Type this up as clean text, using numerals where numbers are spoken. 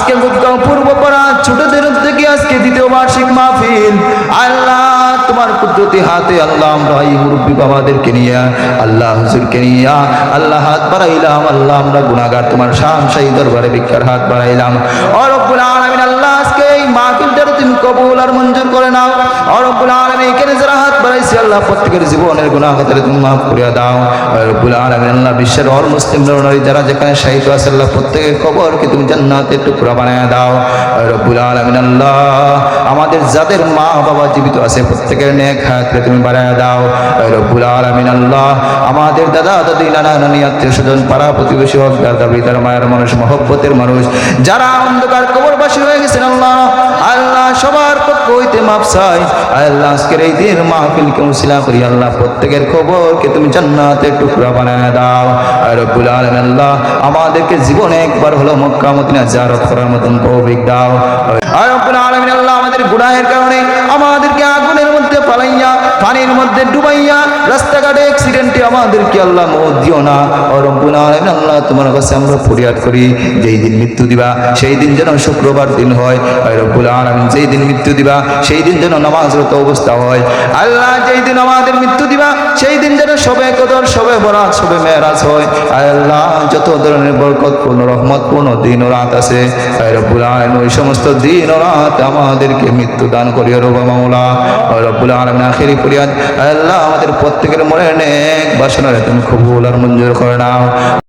আজকে গুদগাঁও পূর্বপাড়া ছোটদের থেকে আজকে দ্বিতীয় বার্ষিক মাহফিল আল্লাহ তোমার কুদরতি হাতে আল্লাহ আমরা এই মুরব্বী বাবাদেরকে নিয়ে আল্লাহ হুজুরকে নিয়ে আল্লাহ হাত বাড়াইলাম আল্লাহ আমরা গুনাহগার তোমার শামশাহী দরবারে ভিক্ষার হাত বাড়াইলাম ও রব্বুল আলামিন আল্লাহ আজকে এই মাহফিলটা তুমি কবুল আর মঞ্জুর করে নাও ও রব্বুল আলামিন এখানে যারা হাত বাড়াইছে আল্লাহ প্রত্যেকের জীবনের গুনাহ খাতারে তুমি মাফ করে দাও ও রব্বুল আলামিন আল্লাহ বিশ্বের অল মুসলিম নরনারী যারা যেখানে শাহীদ আছে আল্লাহ প্রত্যেকের কবরকে তুমি জান্নাতের টুকরা বানায় দাও ও রব্বুল আলামিন আল্লাহ আমাদের যাদের মা বাবা জীবিত আছে প্রত্যেকের নেক হায়াতে তুমি বাড়ায় দাও ও রব্বুল আলামিন আল্লাহ আমাদের দাদা দাদি নানা নানি আত্মীয় স্বজন পাড়া প্রতিবেশী হোক দাদা পিতার মায়ের মানুষ মহব্বতের মানুষ যারা অন্ধকার কবরবাসী হয়ে গেছেন আল্লাহ আল্লাহ সবার পক্ষ হইতে মাফ চাই আল্লাহ আজকের এই দিন মাহফিলকে উসিলা করি আল্লাহ প্রত্যেকের খবরকে তুমি জান্নাতের টুকরা বানায় দাও আর রব্বুল আলামিন আল্লাহ আমাদেরকে জীবনে একবার হলো মক্কা মদিনা জিয়ারত করার মতন তৌফিক দাও আর রব্বুল আলামিন আল্লাহ আমাদের গুনাহের কারণে আমাদেরকে আগুনের মধ্যে পালাইয়া পানির মধ্যে ডুবাইয়া রাস্তাঘাটে অ্যাক্সিডেন্টে আমাদেরকে আল্লাহ মওত দিও না ও রব্বুল আলামিন আল্লাহ তোমার কাছে আমরা ফরিয়াদ করি যেই দিন মৃত্যু দিবা সেই দিন যেন শুক্রবার দিন হয় আর রব্বুল আলামিন যেই দিন মৃত্যু দিবা সেই দিন যেন নামাজরত অবস্থা হয় আল্লাহ যেই দিন আমাদের মৃত্যু দিবা সেই দিন যেন সবে কদর সবে বরাত সবে মেরাজ হয় আল্লাহ যত ধরনের বরকতপূর্ণ রহমতপূর্ণ দিন ও রাত আছে রব্বুল আলামিন ওই সমস্ত দিন ও রাত আমাদেরকে মৃত্যু দান করিও রব্বা মাওলা ও রব্বুল আলামিন আখিরি ফরিয়াদ আল্লাহ আমাদের প্রত্যেকের মনে নেক বাসনা তুমি কবুল আর মঞ্জুর করে নাও।